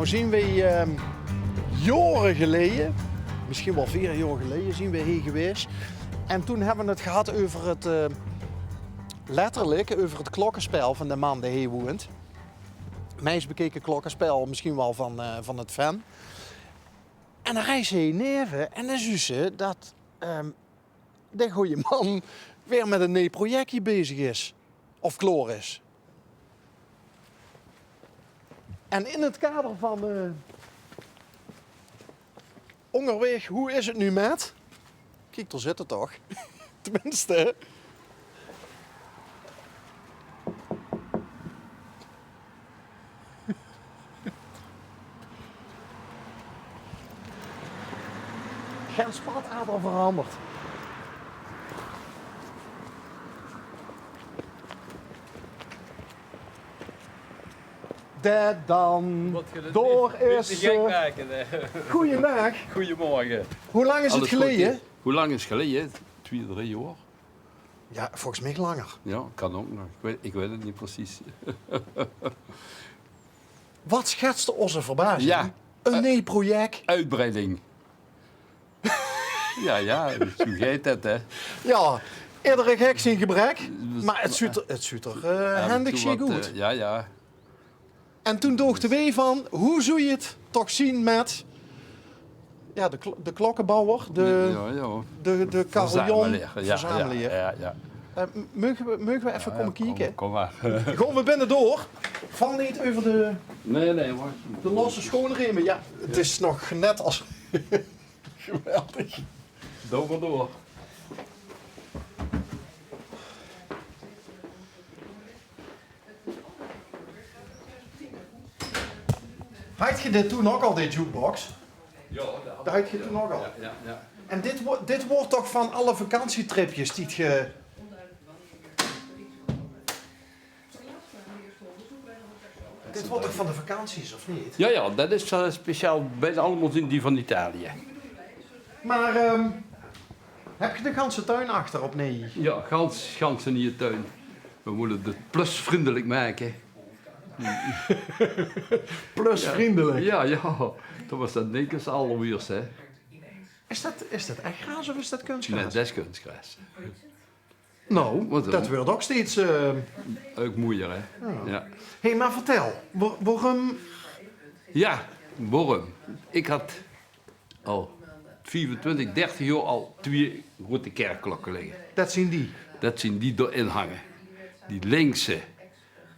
zien we jaren geleden, misschien wel 4 jaar geleden, zien we hier geweest. En toen hebben we het gehad over het, letterlijk, over het klokkenspel van de man die hier woont. Meest bekeken klokkenspel, misschien wel van het fan. En dan reis hij neven en dan zie ze dat de goede man weer met een nieuw projectje bezig is. Of klaar is. En in het kader van onderweg, hoe is het nu met? Kijk, daar zit het toch. Tenminste. Geen spatader veranderd. Dat dan door is... Goeiedag. Goedemorgen. Hoe lang is het geleden? Hoe lang is het geleden? 2, 3 jaar? Ja, volgens mij langer. Ja, kan ook nog. Ik weet het niet precies. Wat schetste onze verbazing? Ja. Een nieuw project. Uitbreiding. ja, zo gaat het, hè. Ja, iedere gek zijn gebrek. Maar het ziet er handig Toen zeer wat, goed. ja. En toen dachten wij van, hoe zou je het toch zien met ja, de klokkenbouwer, de carillon, verzamelaar. Ja. Mogen we even komen kijken? Kom maar. Gaan we binnendoor? Val niet over Nee, wacht. de losse schoonriemen. Ja, het is nog net als... Geweldig. Door. Had je dit toen ook al, dit jukebox? Ja, Dat had je toen ook al. Ja. En dit wordt toch van alle vakantietripjes die je... Dit wordt toch van de vakanties, of niet? Ja, dat is speciaal bijna allemaal die van Italië. Maar heb je de ganse tuin achter op nee? Ja, ganzen in je tuin. We moeten het plusvriendelijk maken. Plus vriendelijk. Ja, toen was dat niks allerweers, hè. Is dat echt gras of is dat kunstgras? Nee, dat is kunstgras. Nou, Wat dan? dat wordt ook steeds... Ook moeier, hè. Ja. Hé, maar vertel, waarom... Ja, waarom? Ik had al 24, 30 jaar al 2 grote kerkklokken liggen. Dat zien die. Dat zijn die erin hangen. Die linkse,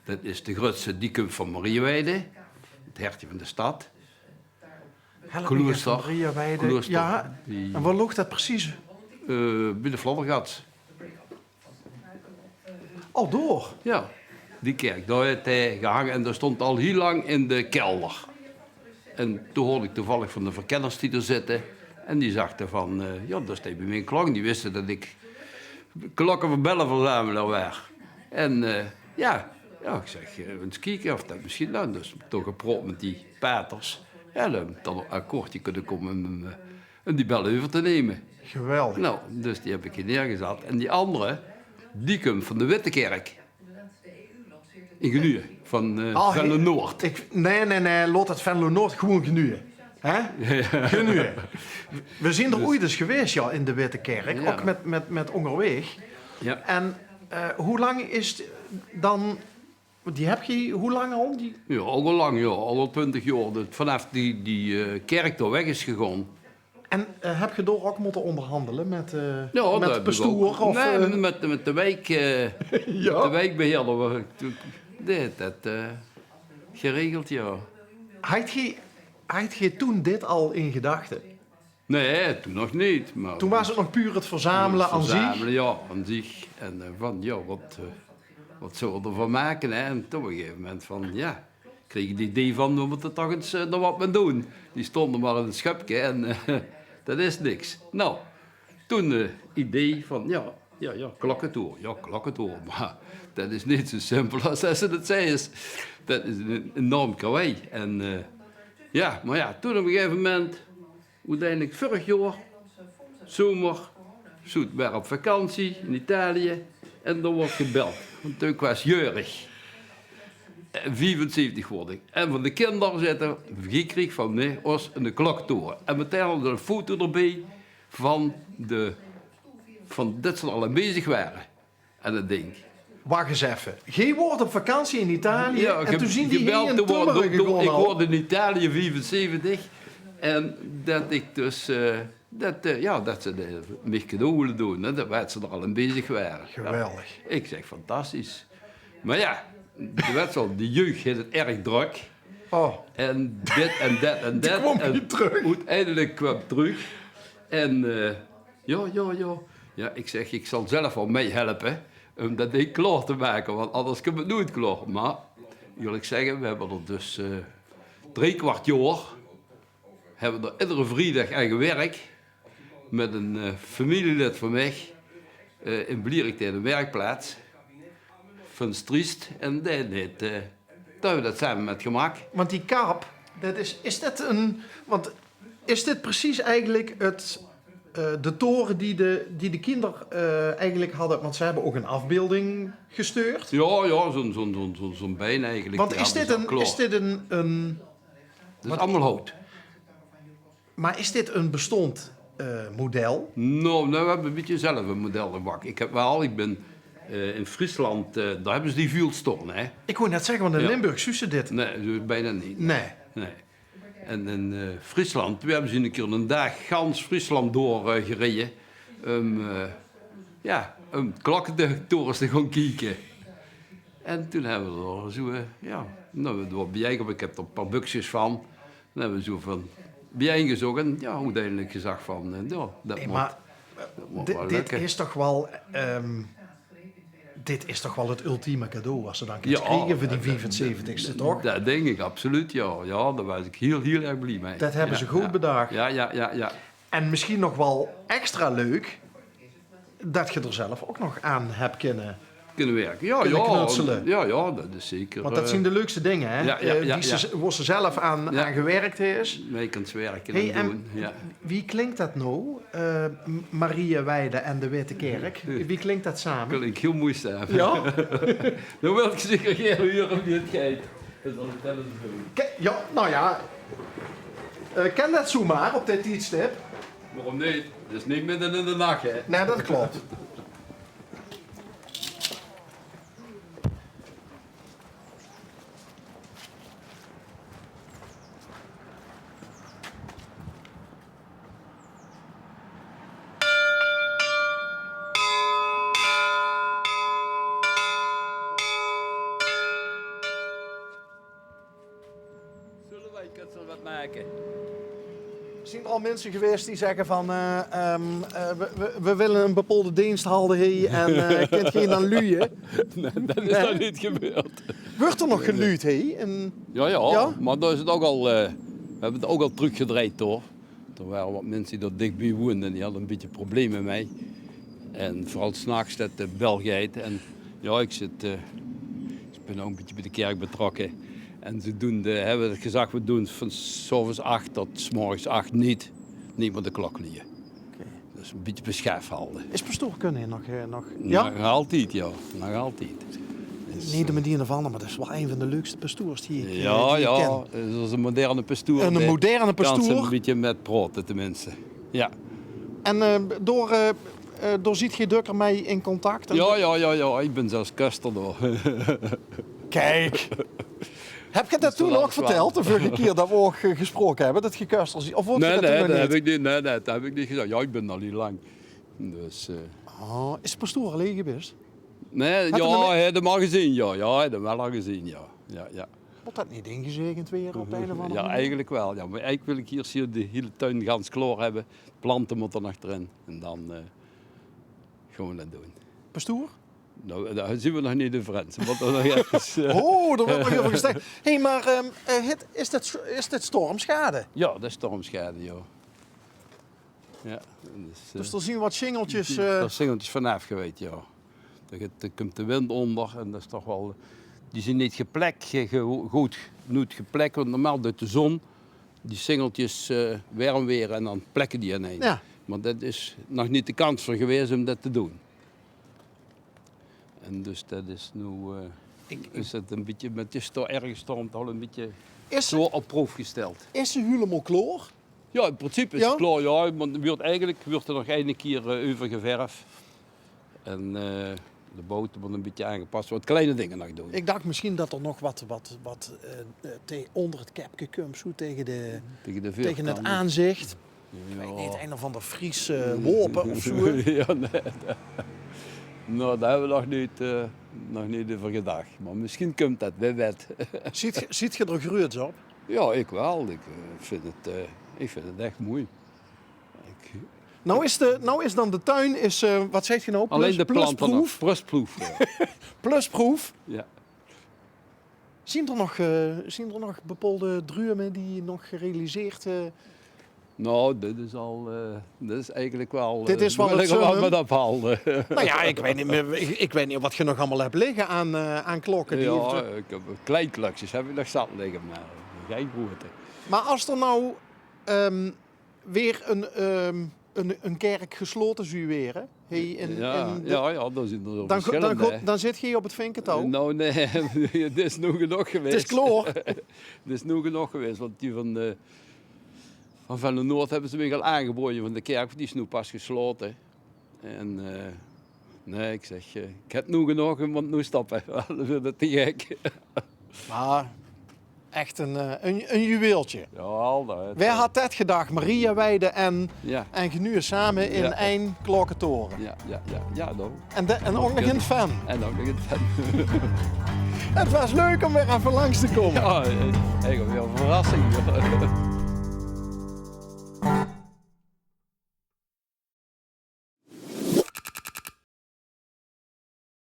dat is de grootste, die komt van Marieweide, het hertje van de stad. Klooster. Klooster. Ja, en waar ligt dat precies? Bij de Vloddergat. Al door. Ja, die kerk, daar heeft hij gehangen en dat stond al heel lang in de kelder. En toen hoorde ik toevallig van de verkenners die er zitten. En die zagen van, ja, dat is bij mijn klok. Die wisten dat ik klokken van bellenverzamelaar was. En ja, ik zeg, eens kijken of dat misschien dan. Dus toch geprobeerd met die paters. Ja, dan een akkoordje kunnen komen om die bel over te nemen. Geweldig. Nou, dus die heb ik hier neergezet. En die andere, die komt van de Witte Kerk. In Genuën, van Venlo Noord. Nee, laat het Venlo Noord gewoon Genuën. Hè? Genuën. We zijn er ooit eens geweest, ja, in de Witte Kerk. Ja. Ook met Ongerweeg. Ja. En hoe lang is het dan... Die heb je, hoe lang al? Die... Ja, al lang, ja, al 20 jaar. Dat vanaf die kerk daar weg is gegaan. En heb je door ook moeten onderhandelen met, Ja, met de bestuur? Of, nee, met de wijk, ja. de wijkbeheerder. Dit, dat geregeld, ja. Had je toen dit al in gedachten? Nee, toen nog niet. Maar Toen was het nog puur het verzamelen aan zich? Ja, aan zich. En van, ja, wat zullen we ervan maken? Hè? En toen op een gegeven moment van, ja, kreeg ik het idee van, we moeten toch eens nog wat mee doen. Die stonden maar in een schepje en dat is niks. Nou, toen het idee van, ja, klokkentoer. Ja, klokkentoer, maar dat is niet zo simpel als ze het zeggen. Dat is een enorm karwei. En ja, maar ja, toen op een gegeven moment, uiteindelijk vorig jaar, zomer, zoet, weer op vakantie in Italië en dan wordt gebeld. Want toen was jeurig. 75 word ik. En van de kinderen zitten gekreeg van nee, was een kloktoren. En meteen hadden we een foto erbij van dat ze al aan bezig waren. En dat ding. Wacht eens even. Geen woord op vakantie in Italië en toen zien die gebeld geen te worden. tummeren gewoon Ik al. word in Italië 75. En dat ik dus... dat ze mij cadeau willen doen. Hè, dat ze er al aan bezig waren. Geweldig. Ja, ik zeg fantastisch. Maar ja, de jeugd heeft het erg druk. Oh, En dit en dat en dat. kwam en niet terug. Uiteindelijk kwam het terug. En ja. Ja, ik zeg, ik zal zelf wel meehelpen om dat ding klaar te maken. Want anders kan het nooit klaar. Maar, eerlijk zeggen, we hebben er dus 3/4 jaar... hebben we er iedere vrijdag aan gewerkt. Met een familielid van mij. In Blierik tegen een werkplaats. Van Striest. En dat hebben we dat samen met gemak. want die kaap, is dit precies eigenlijk de toren die de kinderen eigenlijk hadden? Want ze hebben ook een afbeelding gestuurd. Ja, zo'n bein eigenlijk. Want Die is dit hadden ze al klaar. een Dat is allemaal hout. maar is dit een bestond model? Nou, we hebben een beetje zelf een model gebak. Ik ben in Friesland, daar hebben ze die vuilstorm, hè. Ik wou net zeggen, want in Ja. Limburg zie ze dit. Nee, bijna niet. Nee. Nee. En in Friesland, we hebben ze een keer een dag gans Friesland doorgereden. Om klokkentorens te gaan kijken. En toen hebben we er zo, door bijeen, ik heb er een paar buksjes van. Dan hebben we zo van bijeen gezocht en uiteindelijk gezegd van, dat Hey, moet, maar wel dit lukken. is toch wel... dit is toch wel het ultieme cadeau als ze dan iets krijgen voor die 75ste, toch? Dat denk ik, absoluut, ja. Ja, daar was ik heel erg blij mee. Dat hebben ze goed bedacht. Ja. En misschien nog wel extra leuk, dat je er zelf ook nog aan hebt kunnen. Kunnen werken. Kunnen knutselen. Ja, dat is zeker. Want dat zijn de leukste dingen, hè? Waar ze zelf aan gewerkt is. Mee kunt werken Hey, en doen. Ja. wie klinkt dat nou? Maria Weide en de Witte Kerk. Wie klinkt dat samen? Klinkt heel mooi staan. Ja? Dan wil ik zeker geen uur om dit gaat. Dat zal ik wel eens doen. Ja, nou ja. Ken dat zomaar op dit tijdstip? Waarom niet? Dat is niet midden in de nacht, hè. Nee, dat klopt. Zullen wij kunnen wat maken? Zijn er al mensen geweest die zeggen van we willen een bepaalde dienst houden hier en kent geen aan luien? Nee, dat is nog niet gebeurd. Wordt er nog geluid hier? Ja, maar daar is het ook al, we hebben het ook al teruggedraaid hoor. Er waren wat mensen die er dichtbij woonden en die hadden een beetje problemen mee. En vooral 's nachts dat de België. En ja, ik ben ook een beetje bij de kerk betrokken. En ze hebben gezegd, we doen van 's avonds 8 tot 's morgens 8 niet met de klok liggen. Okay. Dus een beetje beschaafd houden. Is pastoor kunnen nog? Ja? Nog altijd, ja. Nog altijd. Dus, Niet de mediener van, maar dat is wel een van de leukste pastoors die ik die ja, ken. dat is een moderne pastoor. Een moderne Kan ze pastoor. een beetje met praten tenminste. Ja. En door ziet je drukker mee in contact? En Ja, ik ben zelfs kuster door. Kijk! Heb je dat toen lang ook verteld, de vorige keer dat we ook gesproken hebben, dat je kuster ziet? Of vond je Nee, dat toen nog dat niet? heb ik niet gezegd. Ja, ik ben al niet lang. Dus, Oh, is de pastoor alleen geweest? nee, Had ja, hem hij heeft hem al gezien, ja. Ja, hij heeft hem wel al gezien, ja. Ja. Wordt dat niet ingezegend weer op een of andere Ja, manier? eigenlijk wel. Ja. Maar eigenlijk wil ik hier de hele tuin gans klaar hebben. Planten moeten er nog erin. En dan gaan we dat doen. Pastoor? Nou, daar zien we nog niet de Frans. We moeten nog even... Oh, daar wordt nog even gestegen. Hé, maar is dit stormschade? Ja, dat is stormschade, ja. Ja, Dus er zien wat singeltjes. daar is singeltjes vanaf geweest, ja. Daar komt de wind onder en dat is toch wel... Die zijn niet goed niet geplekt, want normaal doet de zon die singeltjes warm weer en dan plekken die ineens. Ja. Maar dat is nog niet de kans voor geweest om dat te doen. En dus dat is nu... is het een beetje met de erge storm al een beetje Is, zo op proef gesteld. is ze helemaal klaar? Ja, in principe is Ja? het klaar, ja. Maar eigenlijk wordt er nog één keer over geverfd. En de boot wordt een beetje aangepast. Wat kleine dingen nog doen. Ik dacht misschien dat er nog wat onder het kepje komt, zo tegen Tegen het veerkant. aanzicht. Ja. Ik weet niet, een of ander Friese worpen of zo. Ja, nee. Nou, daar hebben we nog niet over gedacht. Maar misschien komt dat, wie weet. Ziet je er groots op? Ja, ik wel. Ik vind het echt mooi. Nou is dan de tuin, wat zeg je nou? Alleen de planten nog. Plusproef. Plusproef. Ja. Plusproef. Ja. Zien er nog bepaalde druimen die nog gerealiseerd... Nou, dit is eigenlijk wel... Dit is wel we het liggen wel summum. met ophalen. Nou ja, ik weet niet meer, ik weet niet wat je nog allemaal hebt liggen aan klokken. Die Ja, ik heb klein klokjes heb ik nog zat liggen, maar geen grote. Maar als er nou weer een kerk gesloten zou worden, Ja, dan zit er verschillen bij. dan zit je hier op het Vinkentouw. Nou nee, dit is nog genoeg geweest. Het is klaar. Dit is nog genoeg geweest, want die van de Noord hebben ze weer al aangeboden van de kerk, die is nu pas gesloten. En nee, ik zeg, ik heb nu genoeg, want nu stoppen. Dat vind ik te gek. Maar echt een juweeltje. Ja, altijd. Wij hadden het gedacht, Maria Weide en Genuur samen in Ja. één klokkentoren. Ja, nou. En ook nog een fan. En ook nog een fan. Het was leuk om weer even langs te komen. Ja, eigenlijk weer een verrassing.